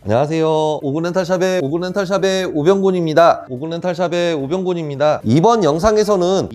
안녕하세요. 오gun렌탈샵의 오병곤입니다. 오gun렌탈샵의 오병곤입니다. 이번 영상에서는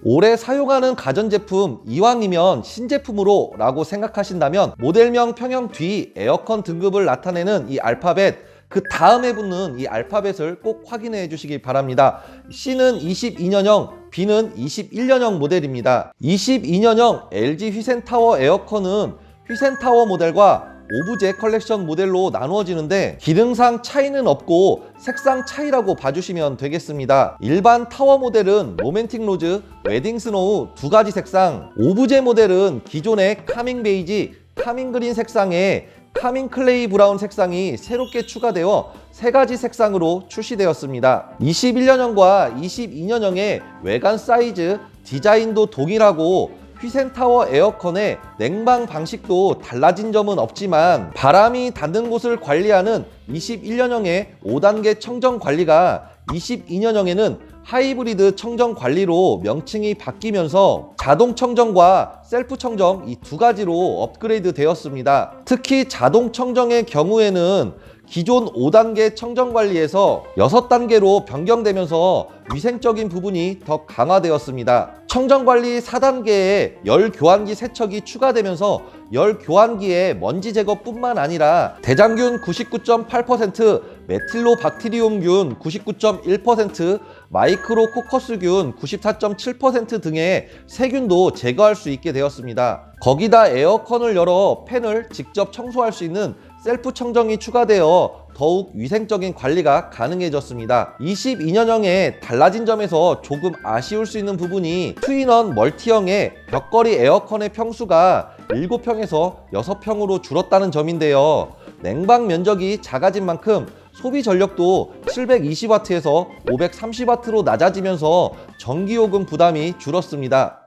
올해 사용하는 가전제품 이왕이면 신제품으로 라고 생각하신다면 모델명 평형 뒤 에어컨 등급을 나타내는 이 알파벳, 그 다음에 붙는 이 알파벳을 꼭 확인해 주시기 바랍니다. C는 22년형, B는 21년형 모델입니다. 22년형 LG 휘센타워 에어컨은 휘센타워 모델과 오브제 컬렉션 모델로 나누어지는데 기능상 차이는 없고 색상 차이라고 봐주시면 되겠습니다. 일반 타워 모델은 로맨틱 로즈, 웨딩 스노우 두 가지 색상, 오브제 모델은 기존의 카밍 베이지, 카밍 그린 색상에 카밍 클레이 브라운 색상이 새롭게 추가되어 세 가지 색상으로 출시되었습니다. 21년형과 22년형의 외관 사이즈, 디자인도 동일하고 휘센타워 에어컨의 냉방 방식도 달라진 점은 없지만 바람이 닿는 곳을 관리하는 21년형의 5단계 청정 관리가 22년형에는 하이브리드 청정 관리로 명칭이 바뀌면서 자동 청정과 셀프 청정 이 두 가지로 업그레이드 되었습니다. 특히 자동 청정의 경우에는 기존 5단계 청정 관리에서 6단계로 변경되면서 위생적인 부분이 더 강화되었습니다. 청정 관리 4단계에 열 교환기 세척이 추가되면서 열 교환기의 먼지 제거뿐만 아니라 대장균 99.8%, 메틸로박테리움균 99.1%, 마이크로코커스균 94.7% 등의 세균도 제거할 수 있게 되었습니다. 거기다 에어컨을 열어 팬을 직접 청소할 수 있는 셀프 청정이 추가되어 더욱 위생적인 관리가 가능해졌습니다. 22년형에 달라진 점에서 조금 아쉬울 수 있는 부분이 투인원 멀티형의 벽걸이 에어컨의 평수가 7평에서 6평으로 줄었다는 점인데요. 냉방 면적이 작아진 만큼 소비 전력도 720W에서 530W로 낮아지면서 전기요금 부담이 줄었습니다.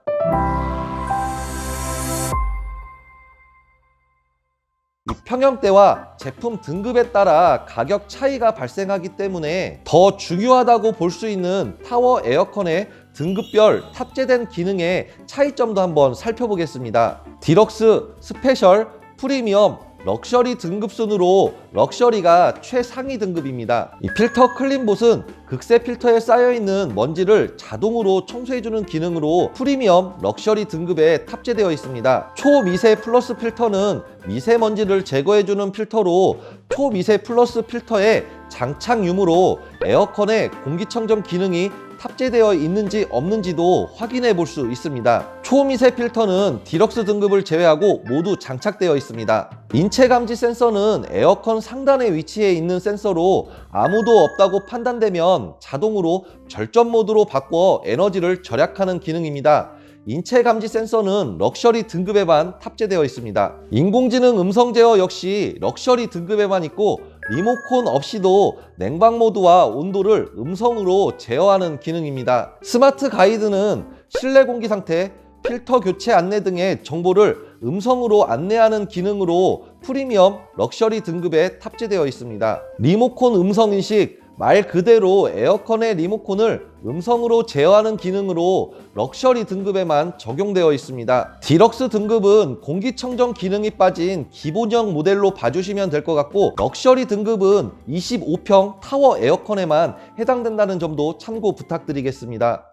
이 평형대와 제품 등급에 따라 가격 차이가 발생하기 때문에 더 중요하다고 볼 수 있는 타워 에어컨의 등급별 탑재된 기능의 차이점도 한번 살펴보겠습니다. 디럭스, 스페셜, 프리미엄, 럭셔리 등급 순으로 럭셔리가 최상위 등급입니다. 이 필터 클린봇은 극세 필터에 쌓여있는 먼지를 자동으로 청소해주는 기능으로 프리미엄 럭셔리 등급에 탑재되어 있습니다. 초미세 플러스 필터는 미세먼지를 제거해주는 필터로 초미세 플러스 필터의 장착 유무로 에어컨의 공기청정 기능이 탑재되어 있는지 없는지도 확인해 볼 수 있습니다. 초미세 필터는 디럭스 등급을 제외하고 모두 장착되어 있습니다. 인체 감지 센서는 에어컨 상단에 위치해 있는 센서로 아무도 없다고 판단되면 자동으로 절전 모드로 바꿔 에너지를 절약하는 기능입니다. 인체 감지 센서는 럭셔리 등급에만 탑재되어 있습니다. 인공지능 음성 제어 역시 럭셔리 등급에만 있고 리모컨 없이도 냉방 모드와 온도를 음성으로 제어하는 기능입니다. 스마트 가이드는 실내 공기 상태, 필터 교체 안내 등의 정보를 음성으로 안내하는 기능으로 프리미엄 럭셔리 등급에 탑재되어 있습니다. 리모컨 음성 인식, 말 그대로 에어컨의 리모컨을 음성으로 제어하는 기능으로 럭셔리 등급에만 적용되어 있습니다. 디럭스 등급은 공기청정 기능이 빠진 기본형 모델로 봐주시면 될 것 같고 럭셔리 등급은 25평 타워 에어컨에만 해당된다는 점도 참고 부탁드리겠습니다.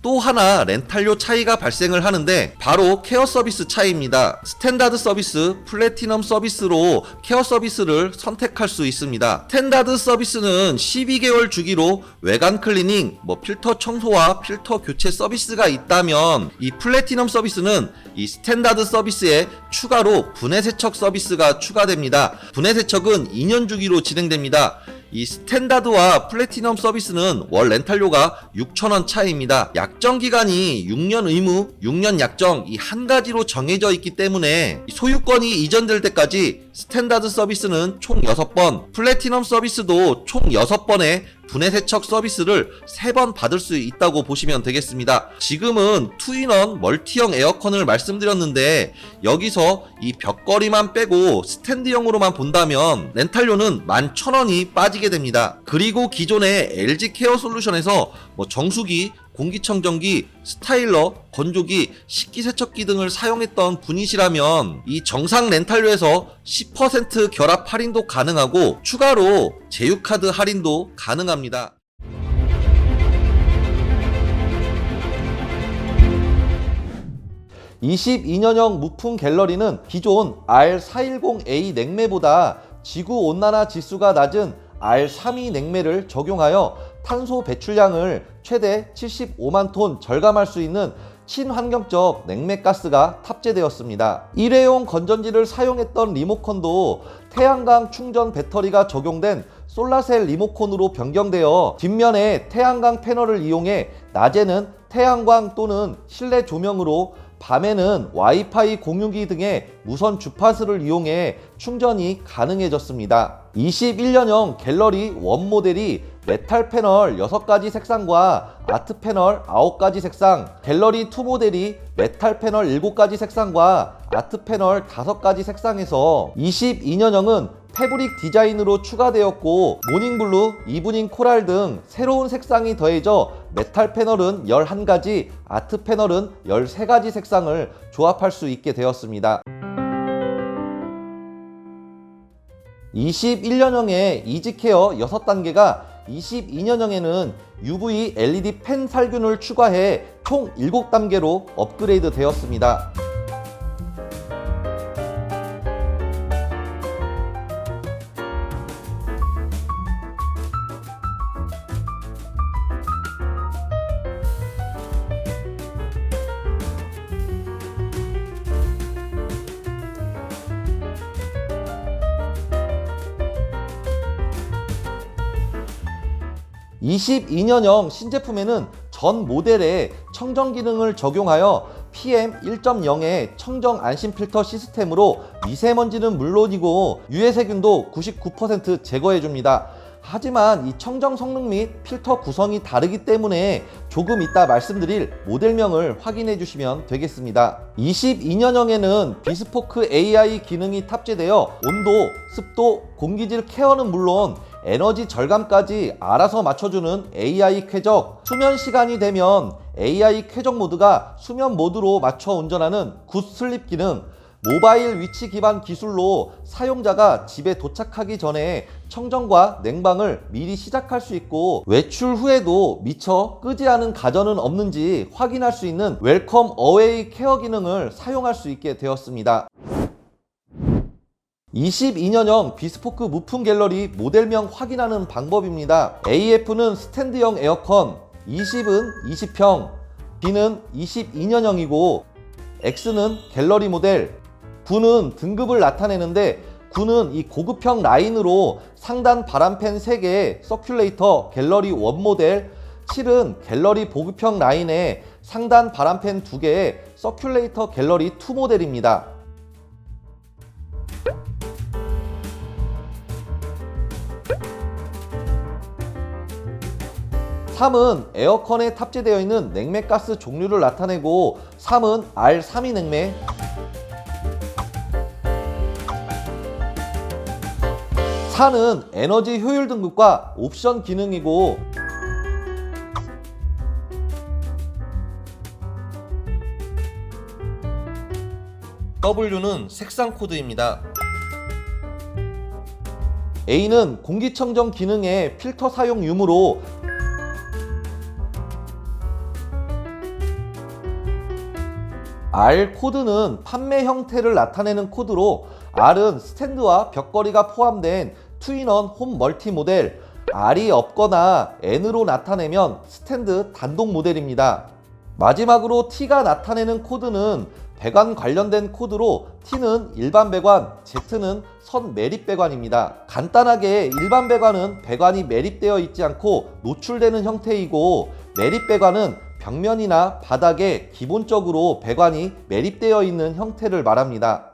또 하나 렌탈료 차이가 발생을 하는데 바로 케어 서비스 차이입니다. 스탠다드 서비스, 플래티넘 서비스로 케어 서비스를 선택할 수 있습니다. 스탠다드 서비스는 12개월 주기로 외관 클리닝, 필터 청소와 필터 교체 서비스가 있다면 이 플래티넘 서비스는 이 스탠다드 서비스에 추가로 분해 세척 서비스가 추가됩니다. 분해 세척은 2년 주기로 진행됩니다. 이 스탠다드와 플래티넘 서비스는 월 렌탈료가 6,000원 차이입니다. 약정 기간이 6년 의무, 6년 약정 이 한 가지로 정해져 있기 때문에 소유권이 이전될 때까지 스탠다드 서비스는 총 6번, 플래티넘 서비스도 총 6번의 분해 세척 서비스를 3번 받을 수 있다고 보시면 되겠습니다. 지금은 투인원 멀티형 에어컨을 말씀드렸는데 여기서 이 벽걸이만 빼고 스탠드형으로만 본다면 렌탈료는 11,000원이 빠지게 됩니다. 그리고 기존의 LG 케어 솔루션에서 정수기, 공기청정기, 스타일러, 건조기, 식기세척기 등을 사용했던 분이시라면 이 정상 렌탈료에서 10% 결합 할인도 가능하고 추가로 제휴카드 할인도 가능합니다. (22년형) 무풍 갤러리는 기존 R410A 냉매보다 지구온난화 지수가 낮은 R32 냉매를 적용하여 탄소 배출량을 최대 75만 톤 절감할 수 있는 친환경적 냉매가스가 탑재되었습니다. 일회용 건전지를 사용했던 리모컨도 태양광 충전 배터리가 적용된 솔라셀 리모컨으로 변경되어 뒷면에 태양광 패널을 이용해 낮에는 태양광 또는 실내 조명으로 밤에는 와이파이 공유기 등의 무선 주파수를 이용해 충전이 가능해졌습니다. 21년형 갤러리 1 모델이 메탈 패널 6가지 색상과 아트 패널 9가지 색상, 갤러리 2 모델이 메탈 패널 7가지 색상과 아트 패널 5가지 색상에서 22년형은 패브릭 디자인으로 추가되었고 모닝블루, 이브닝 코랄 등 새로운 색상이 더해져 메탈 패널은 11가지, 아트 패널은 13가지 색상을 조합할 수 있게 되었습니다. 21년형의 이지케어 6단계가 22년형에는 UV LED 펜 살균을 추가해 총 7단계로 업그레이드 되었습니다. (22년형) 신제품에는 전 모델에 청정 기능을 적용하여 PM1.0의 청정 안심 필터 시스템으로 미세먼지는 물론이고 유해세균도 99% 제거해줍니다. 하지만 이 청정 성능 및 필터 구성이 다르기 때문에 조금 이따 말씀드릴 모델명을 확인해 주시면 되겠습니다. 22년형에는 비스포크 AI 기능이 탑재되어 온도, 습도, 공기질 케어는 물론 에너지 절감까지 알아서 맞춰주는 AI 쾌적, 수면 시간이 되면 AI 쾌적 모드가 수면 모드로 맞춰 운전하는 굿 슬립 기능, 모바일 위치 기반 기술로 사용자가 집에 도착하기 전에 청정과 냉방을 미리 시작할 수 있고 외출 후에도 미처 끄지 않은 가전은 없는지 확인할 수 있는 웰컴 어웨이 케어 기능을 사용할 수 있게 되었습니다. 22년형 비스포크 무풍 갤러리 모델명 확인하는 방법입니다. AF는 스탠드형 에어컨, 20은 20평, B는 22년형이고 X는 갤러리 모델, 9는 등급을 나타내는데 9는 이 고급형 라인으로 상단 바람팬 3개, 서큘레이터 갤러리 1 모델, 7은 갤러리 보급형 라인에 상단 바람팬 2개의 서큘레이터 갤러리 2 모델입니다. 3은 에어컨에 탑재되어 있는 냉매가스 종류를 나타내고 3은 R32 냉매, 4는 에너지 효율 등급과 옵션 기능이고 W는 색상 코드입니다. A는 공기청정 기능의 필터 사용 유무로 R 코드는 판매 형태를 나타내는 코드로 R은 스탠드와 벽걸이가 포함된 투인원 홈 멀티 모델, R이 없거나 N으로 나타내면 스탠드 단독 모델입니다. 마지막으로 T가 나타내는 코드는 배관 관련된 코드로 T는 일반 배관, Z는 선 매립 배관입니다. 간단하게 일반 배관은 배관이 매립되어 있지 않고 노출되는 형태이고 매립 배관은 벽면이나 바닥에 기본적으로 배관이 매립되어 있는 형태를 말합니다.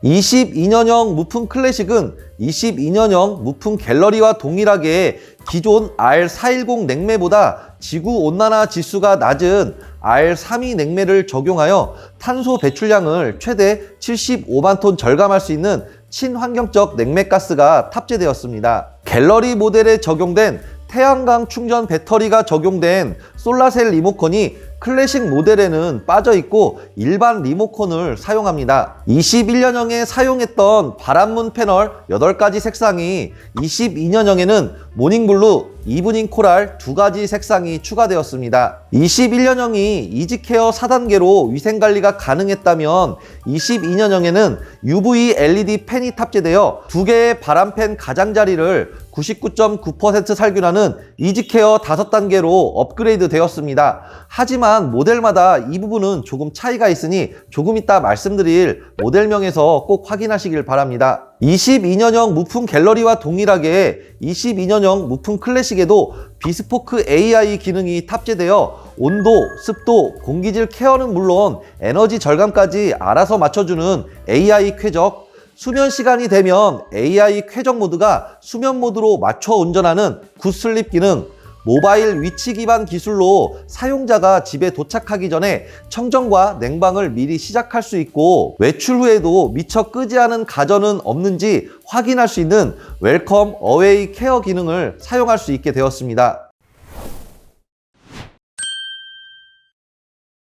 22년형 무풍 클래식은 22년형 무풍 갤러리와 동일하게 기존 R410 냉매보다 지구온난화 지수가 낮은 R32 냉매를 적용하여 탄소 배출량을 최대 75만 톤 절감할 수 있는 친환경적 냉매가스가 탑재되었습니다. 갤러리 모델에 적용된 태양광 충전 배터리가 적용된 솔라셀 리모컨이 클래식 모델에는 빠져있고 일반 리모컨을 사용합니다. 21년형에 사용했던 바람문 패널 8가지 색상이 22년형에는 모닝블루, 이브닝 코랄 2가지 색상이 추가되었습니다. 21년형이 이지케어 4단계로 위생관리가 가능했다면 22년형에는 UV LED 팬이 탑재되어 2개의 바람팬 가장자리를 99.9% 살균하는 이지케어 5단계로 업그레이드 되었습니다. 하지만 모델마다 이 부분은 조금 차이가 있으니 조금 이따 말씀드릴 모델명에서 꼭 확인하시길 바랍니다. 22년형 무풍 갤러리와 동일하게 22년형 무풍 클래식에도 비스포크 AI 기능이 탑재되어 온도, 습도, 공기질 케어는 물론 에너지 절감까지 알아서 맞춰주는 AI 쾌적, 수면 시간이 되면 AI 쾌적 모드가 수면 모드로 맞춰 운전하는 굿슬립 기능, 모바일 위치 기반 기술로 사용자가 집에 도착하기 전에 청정과 냉방을 미리 시작할 수 있고 외출 후에도 미처 끄지 않은 가전은 없는지 확인할 수 있는 웰컴 어웨이 케어 기능을 사용할 수 있게 되었습니다.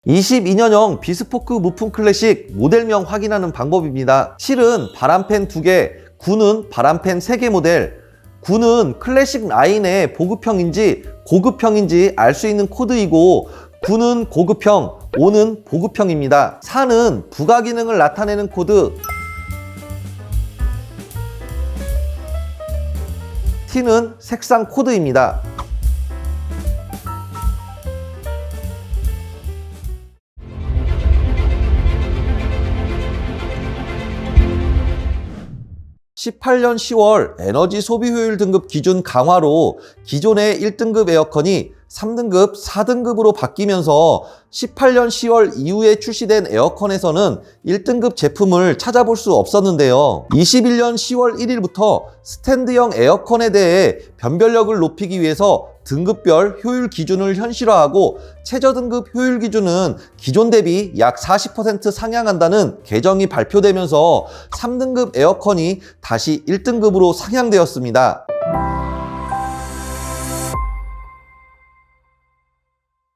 22년형 비스포크 무풍 클래식 모델명 확인하는 방법입니다. 실은 바람팬 2개, 9는 바람팬 3개 모델, 9는 클래식 라인의 보급형인지 고급형인지 알 수 있는 코드이고 9는 고급형, 5는 보급형입니다. 4는 부가 기능을 나타내는 코드, T는 색상 코드입니다. (18년 10월) 에너지 소비 효율 등급 기준 강화로 기존의 1등급 에어컨이 3등급, 4등급으로 바뀌면서 18년 10월 이후에 출시된 에어컨에서는 1등급 제품을 찾아볼 수 없었는데요. 21년 10월 1일부터 스탠드형 에어컨에 대해 변별력을 높이기 위해서 등급별 효율 기준을 현실화하고 최저 등급 효율 기준은 기존 대비 약 40% 상향한다는 개정이 발표되면서 3등급 에어컨이 다시 1등급으로 상향되었습니다.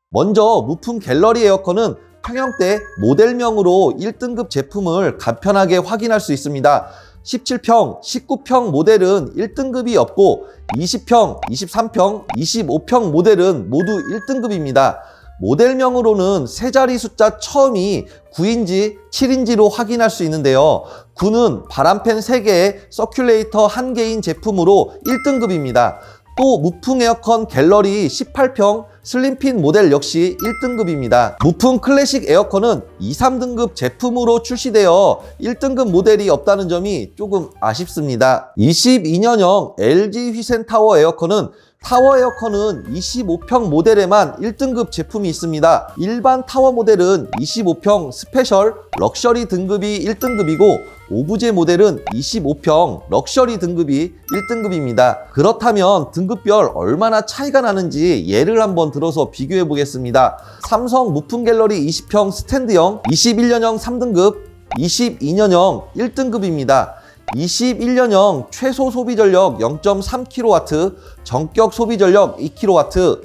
먼저 무풍 갤러리 에어컨은 평형대 모델명으로 1등급 제품을 간편하게 확인할 수 있습니다. 17평, 19평 모델은 1등급이 없고 20평, 23평, 25평 모델은 모두 1등급입니다. 모델명으로는 세 자리 숫자 처음이 9인지 7인지로 확인할 수 있는데요. 9는 바람팬 3개에 서큘레이터 1개인 제품으로 1등급입니다. 또 무풍 에어컨 갤러리 18평 슬림핀 모델 역시 1등급입니다. 무풍 클래식 에어컨은 2, 3등급 제품으로 출시되어 1등급 모델이 없다는 점이 조금 아쉽습니다. 22년형 LG 휘센타워 에어컨은 타워 에어컨은 25평 모델에만 1등급 제품이 있습니다. 일반 타워 모델은 25평 스페셜 럭셔리 등급이 1등급이고 오브제 모델은 25평 럭셔리 등급이 1등급입니다. 그렇다면 등급별 얼마나 차이가 나는지 예를 한번 들어서 비교해 보겠습니다. 삼성 무풍 갤러리 20평 스탠드형 21년형 3등급, 22년형 1등급입니다. 21년형 최소 소비 전력 0.3kW, 전격 소비 전력 2kW,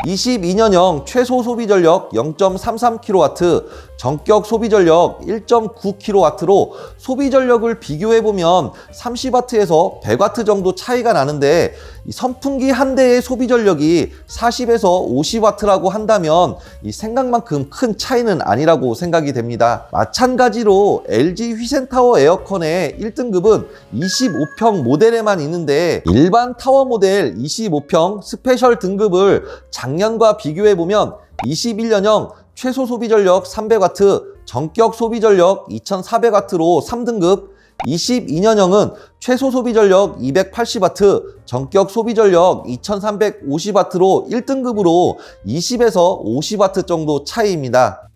22년형 최소 소비 전력 0.33kW, 전격 소비 전력 1.9kW로 소비 전력을 비교해보면 30W에서 100W 정도 차이가 나는데 선풍기 한 대의 소비 전력이 40에서 50W라고 한다면 이 생각만큼 큰 차이는 아니라고 생각이 됩니다. 마찬가지로 LG 휘센타워 에어컨의 1등급은 25평 모델에만 있는데 일반 타워 모델 25평 스페셜 등급을 작년과 비교해보면 21년형 최소 소비 전력 300W, 전격 소비 전력 2400W로 3등급, 22년형은 최소 소비 전력 280W, 전격 소비 전력 2350W로 1등급으로 20에서 50W 정도 차이입니다.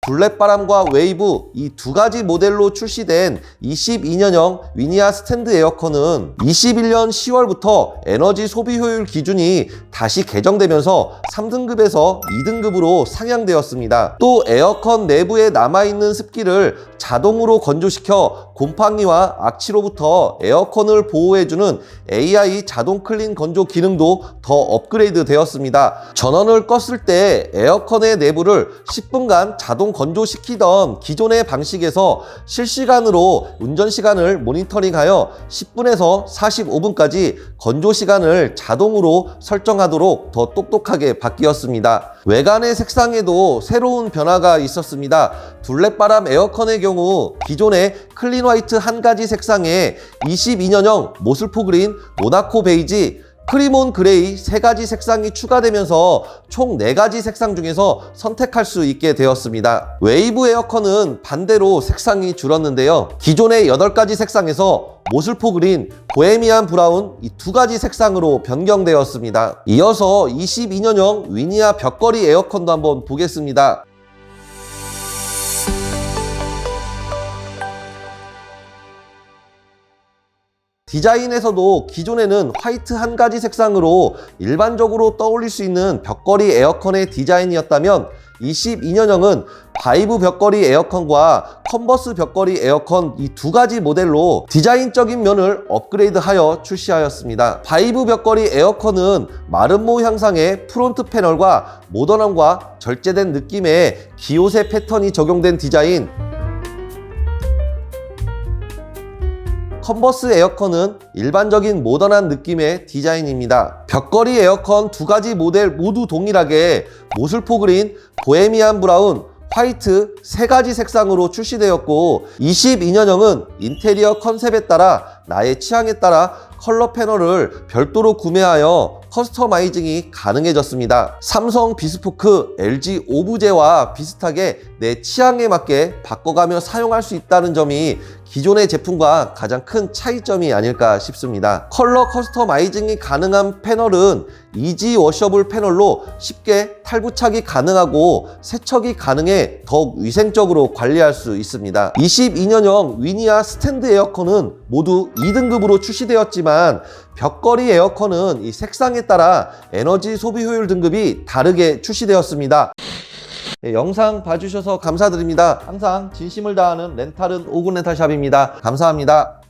둘레바람과 웨이브 이 두 가지 모델로 출시된 22년형 위니아 스탠드 에어컨은 21년 10월부터 에너지 소비 효율 기준이 다시 개정되면서 3등급에서 2등급으로 상향되었습니다. 또 에어컨 내부에 남아있는 습기를 자동으로 건조시켜 곰팡이와 악취로부터 에어컨을 보호해주는 AI 자동 클린 건조 기능도 더 업그레이드 되었습니다. 전원을 껐을 때 에어컨의 내부를 10분간 자동 건조시키던 기존의 방식에서 실시간으로 운전 시간을 모니터링하여 10분에서 45분까지 건조 시간을 자동으로 설정하도록 더 똑똑하게 바뀌었습니다. 외관의 색상에도 새로운 변화가 있었습니다. 둘레바람 에어컨의 경우 기존의 클린 화이트 한 가지 색상에 22년형 모슬포 그린, 모나코 베이지, 크림온 그레이 세 가지 색상이 추가되면서 총 4가지 색상 중에서 선택할 수 있게 되었습니다. 웨이브 에어컨은 반대로 색상이 줄었는데요. 기존의 8가지 색상에서 모슬포 그린, 보헤미안 브라운 이 2가지 색상으로 변경되었습니다. 이어서 22년형 위니아 벽걸이 에어컨도 한번 보겠습니다. 디자인에서도 기존에는 화이트 한 가지 색상으로 일반적으로 떠올릴 수 있는 벽걸이 에어컨의 디자인이었다면 22년형은 바이브 벽걸이 에어컨과 컨버스 벽걸이 에어컨 이 2가지 모델로 디자인적인 면을 업그레이드하여 출시하였습니다. 바이브 벽걸이 에어컨은 마름모 향상의 프론트 패널과 모던함과 절제된 느낌의 기호세 패턴이 적용된 디자인, 컨버스 에어컨은 일반적인 모던한 느낌의 디자인입니다. 벽걸이 에어컨 2가지 모델 모두 동일하게 모슬포 그린, 보헤미안 브라운, 화이트 3가지 색상으로 출시되었고 22년형은 인테리어 컨셉에 따라 나의 취향에 따라 컬러 패널을 별도로 구매하여 커스터마이징이 가능해졌습니다. 삼성 비스포크, LG 오브제와 비슷하게 내 취향에 맞게 바꿔가며 사용할 수 있다는 점이 기존의 제품과 가장 큰 차이점이 아닐까 싶습니다. 컬러 커스터마이징이 가능한 패널은 이지 워셔블 패널로 쉽게 탈부착이 가능하고 세척이 가능해 더욱 위생적으로 관리할 수 있습니다. 22년형 위니아 스탠드 에어컨은 모두 2등급으로 출시되었지만 벽걸이 에어컨은 이 색상에 따라 에너지 소비 효율 등급이 다르게 출시되었습니다. 네, 영상 봐주셔서 감사드립니다. 항상 진심을 다하는 렌탈은 오군 렌탈샵입니다. 감사합니다.